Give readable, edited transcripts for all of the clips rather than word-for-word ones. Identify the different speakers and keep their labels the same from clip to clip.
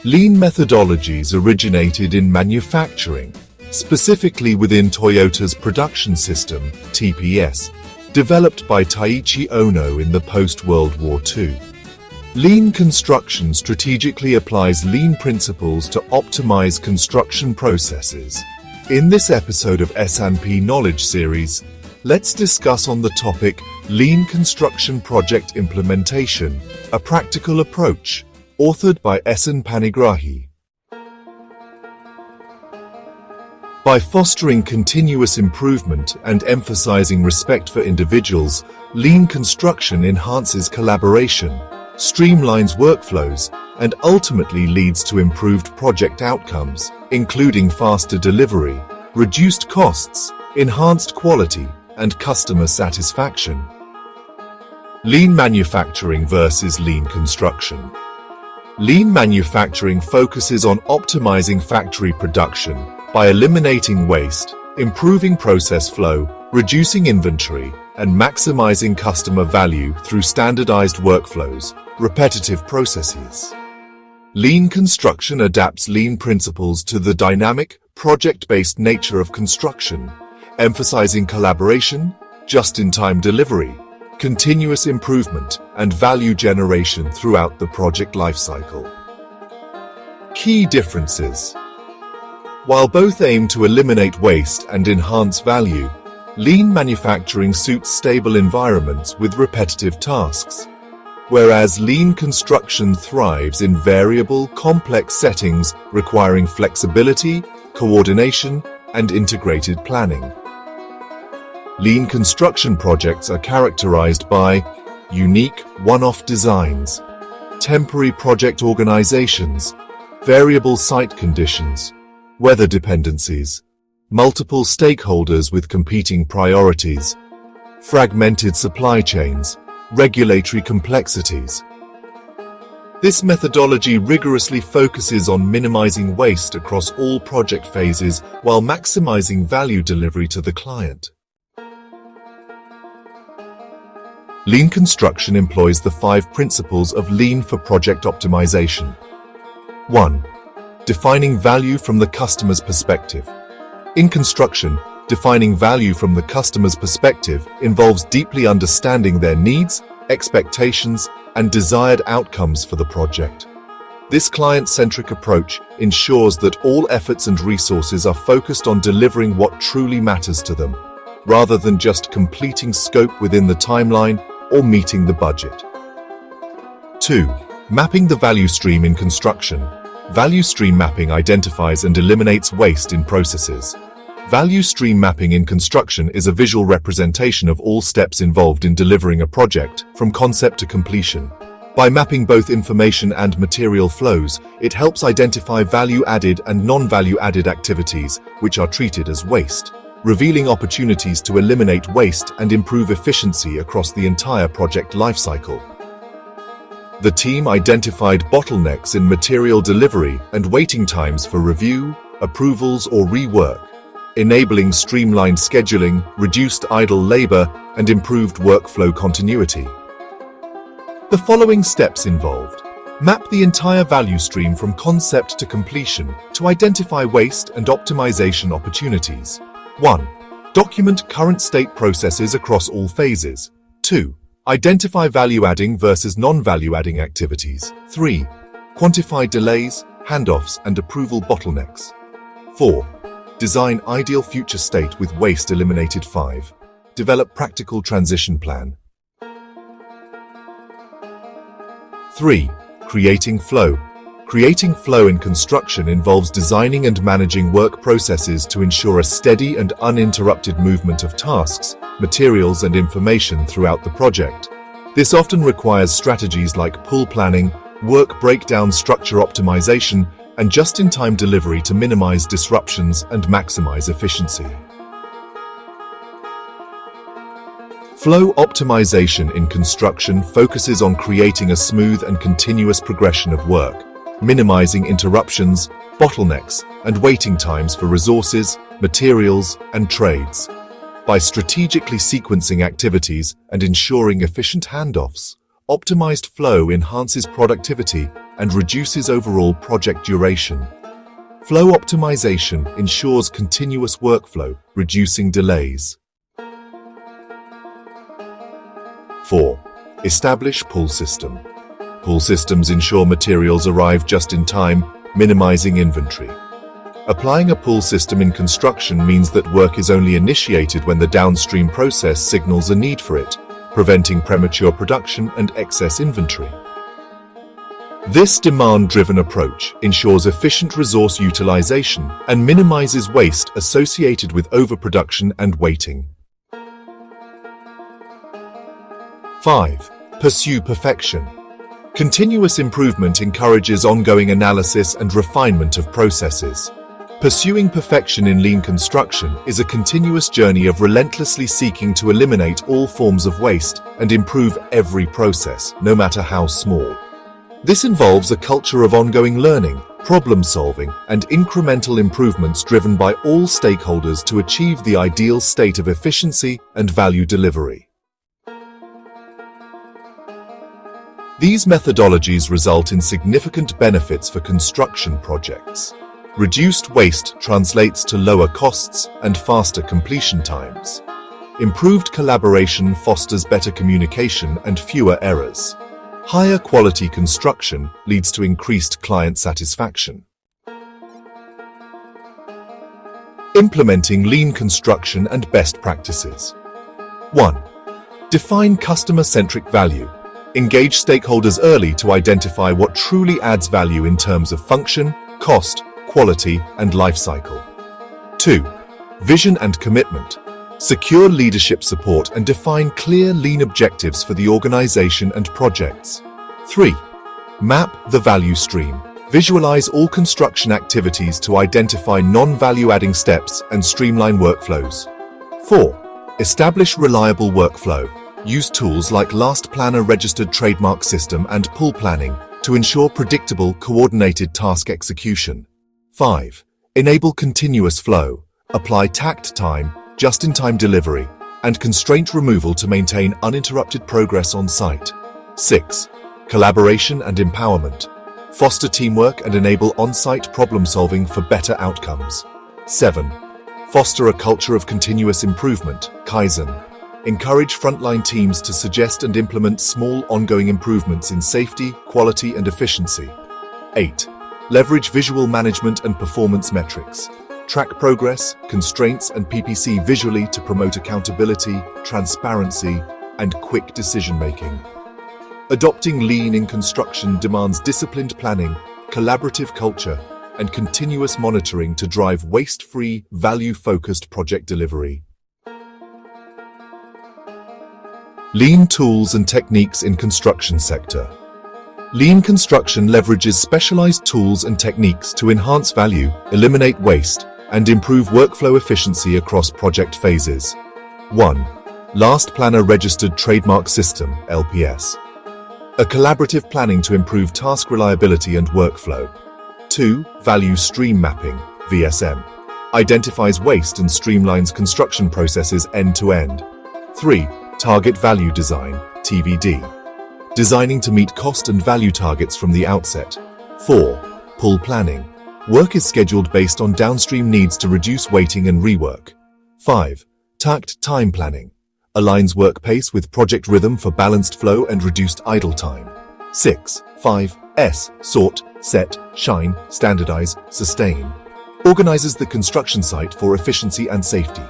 Speaker 1: Lean methodologies originated in manufacturing, specifically within Toyota's production system, TPS, developed by Taiichi Ohno in the post-World War II. Lean construction strategically applies lean principles to optimize construction processes. In this episode of S&P Knowledge Series, let's discuss on the topic Lean Construction Project Implementation, a Practical Approach, authored by S.N. Panigrahi. By fostering continuous improvement and emphasizing respect for individuals, lean construction enhances collaboration, streamlines workflows, and ultimately leads to improved project outcomes, including faster delivery, reduced costs, enhanced quality, and customer satisfaction. Lean manufacturing versus lean construction. Lean manufacturing focuses on optimizing factory production by eliminating waste, improving process flow, reducing inventory, and maximizing customer value through standardized workflows, repetitive processes. Lean construction adapts lean principles to the dynamic, project-based nature of construction, emphasizing collaboration, just-in-time delivery, continuous improvement, and value generation throughout the project lifecycle. Key differences. While both aim to eliminate waste and enhance value, lean manufacturing suits stable environments with repetitive tasks, whereas lean construction thrives in variable, complex settings requiring flexibility, coordination, and integrated planning. Lean construction projects are characterized by unique, one-off designs, temporary project organizations, variable site conditions, weather dependencies, multiple stakeholders with competing priorities, fragmented supply chains, regulatory complexities. This methodology rigorously focuses on minimizing waste across all project phases while maximizing value delivery to the client. Lean construction employs the 5 principles of lean for project optimization. 1. Defining value from the customer's perspective. In construction, defining value from the customer's perspective involves deeply understanding their needs, expectations, and desired outcomes for the project. This client-centric approach ensures that all efforts and resources are focused on delivering what truly matters to them, rather than just completing scope within the timeline or meeting the budget. 2. Mapping the value stream in construction. Value stream mapping identifies and eliminates waste in processes. Value stream mapping in construction is a visual representation of all steps involved in delivering a project, from concept to completion. By mapping both information and material flows, it helps identify value-added and non-value-added activities, which are treated as waste, revealing opportunities to eliminate waste and improve efficiency across the entire project lifecycle. The team identified bottlenecks in material delivery and waiting times for review, approvals, or rework, enabling streamlined scheduling, reduced idle labor, and improved workflow continuity. The following steps involved: map the entire value stream from concept to completion to identify waste and optimization opportunities. 1. Document current state processes across all phases. 2. Identify value-adding versus non-value-adding activities. 3. Quantify delays, handoffs, and approval bottlenecks. 4. Design ideal future state with waste eliminated. 5. Develop practical transition plan. 3. Creating flow. Creating flow in construction involves designing and managing work processes to ensure a steady and uninterrupted movement of tasks, materials, and information throughout the project. This often requires strategies like pull planning, work breakdown structure optimization, and just-in-time delivery to minimize disruptions and maximize efficiency. Flow optimization in construction focuses on creating a smooth and continuous progression of work, minimizing interruptions, bottlenecks, and waiting times for resources, materials, and trades. By strategically sequencing activities and ensuring efficient handoffs, optimized flow enhances productivity and reduces overall project duration. Flow optimization ensures continuous workflow, reducing delays. 4. Establish pull system. Pull systems ensure materials arrive just in time, minimizing inventory. Applying a pull system in construction means that work is only initiated when the downstream process signals a need for it, preventing premature production and excess inventory. This demand-driven approach ensures efficient resource utilization and minimizes waste associated with overproduction and waiting. 5. Pursue perfection. Continuous improvement encourages ongoing analysis and refinement of processes. Pursuing perfection in lean construction is a continuous journey of relentlessly seeking to eliminate all forms of waste and improve every process, no matter how small. This involves a culture of ongoing learning, problem-solving, and incremental improvements driven by all stakeholders to achieve the ideal state of efficiency and value delivery. These methodologies result in significant benefits for construction projects. Reduced waste translates to lower costs and faster completion times. Improved collaboration fosters better communication and fewer errors. Higher quality construction leads to increased client satisfaction. Implementing lean construction and best practices. 1. Define customer-centric value. Engage stakeholders early to identify what truly adds value in terms of function, cost, quality, and life cycle. 2. Vision and commitment. Secure leadership support and define clear lean objectives for the organization and projects. 3. Map the value stream. Visualize all construction activities to identify non-value-adding steps and streamline workflows. 4. Establish reliable workflow. Use tools like Last Planner Registered Trademark System and pull planning to ensure predictable, coordinated task execution. 5. Enable continuous flow. Apply takt time, just-in-time delivery, and constraint removal to maintain uninterrupted progress on site. 6. Collaboration and empowerment. Foster teamwork and enable on-site problem-solving for better outcomes. 7. Foster a culture of continuous improvement, Kaizen. Encourage frontline teams to suggest and implement small ongoing improvements in safety, quality, and efficiency. 8. Leverage visual management and performance metrics. Track progress, constraints, and PPC visually to promote accountability, transparency, and quick decision-making. Adopting lean in construction demands disciplined planning, collaborative culture, and continuous monitoring to drive waste-free, value-focused project delivery. Lean tools and techniques in construction sector. Lean construction leverages specialized tools and techniques to enhance value, eliminate waste, and improve workflow efficiency across project phases. 1. Last Planner Registered Trademark System, LPS. A collaborative planning to improve task reliability and workflow. 2. Value Stream Mapping, VSM. Identifies waste and streamlines construction processes end-to-end. 3. Target Value Design, TVD. Designing to meet cost and value targets from the outset. 4. Pull planning. Work is scheduled based on downstream needs to reduce waiting and rework. 5. Takt time planning. Aligns work pace with project rhythm for balanced flow and reduced idle time. 6. 5. S. Sort, set, shine, standardize, sustain. Organizes the construction site for efficiency and safety.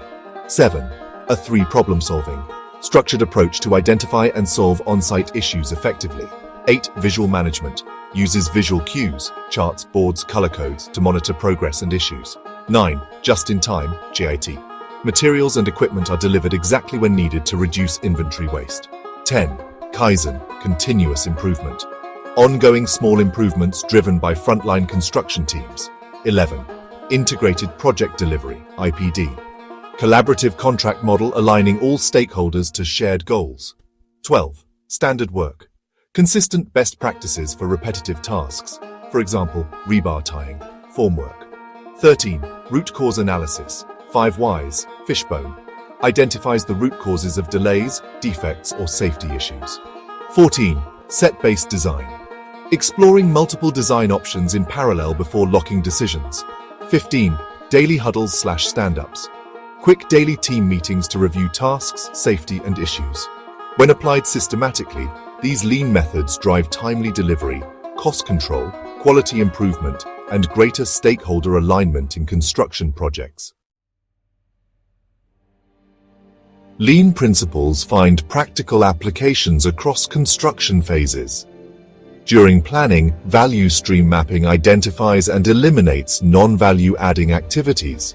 Speaker 1: 7. A 3 problem solving. Structured approach to identify and solve on-site issues effectively. 8. Visual management. Uses visual cues, charts, boards, color codes to monitor progress and issues. 9. Just-in-time, JIT. Materials and equipment are delivered exactly when needed to reduce inventory waste. 10. Kaizen, continuous improvement. Ongoing small improvements driven by frontline construction teams. 11. Integrated project delivery, IPD. Collaborative contract model aligning all stakeholders to shared goals. 12. Standard work. Consistent best practices for repetitive tasks. For example, rebar tying, formwork. 13. Root cause analysis. 5 whys, fishbone. Identifies the root causes of delays, defects, or safety issues. 14. Set-based design. Exploring multiple design options in parallel before locking decisions. 15. Daily huddles/stand-ups. Quick daily team meetings to review tasks, safety, and issues. When applied systematically, these lean methods drive timely delivery, cost control, quality improvement, and greater stakeholder alignment in construction projects. Lean principles find practical applications across construction phases. During planning, value stream mapping identifies and eliminates non-value-adding activities.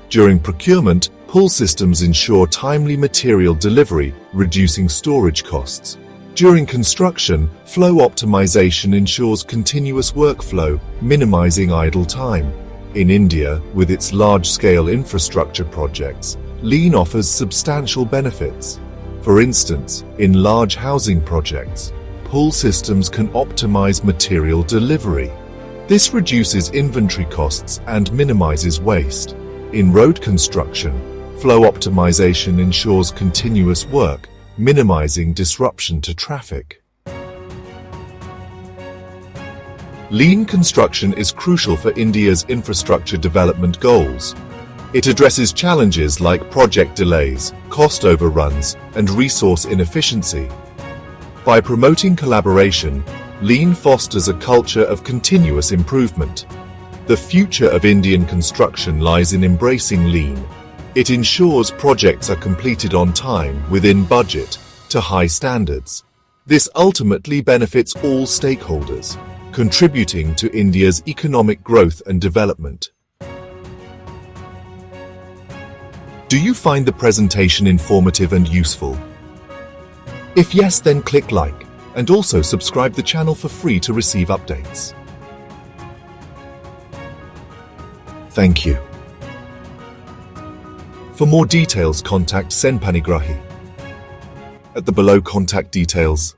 Speaker 1: During procurement, pull systems ensure timely material delivery, reducing storage costs. During construction, flow optimization ensures continuous workflow, minimizing idle time. In India, with its large-scale infrastructure projects, lean offers substantial benefits. For instance, in large housing projects, pull systems can optimize material delivery. This reduces inventory costs and minimizes waste. In road construction, flow optimization ensures continuous work, minimizing disruption to traffic. Lean construction is crucial for India's infrastructure development goals. It addresses challenges like project delays, cost overruns, and resource inefficiency. By promoting collaboration, Lean fosters a culture of continuous improvement. The future of Indian construction lies in embracing Lean. It ensures projects are completed on time, within budget, to high standards. This ultimately benefits all stakeholders, contributing to India's economic growth and development. Do you find the presentation informative and useful? If yes, then click like, and also subscribe the channel for free to receive updates. Thank you. For more details, contact Sen Panigrahi at the below contact details.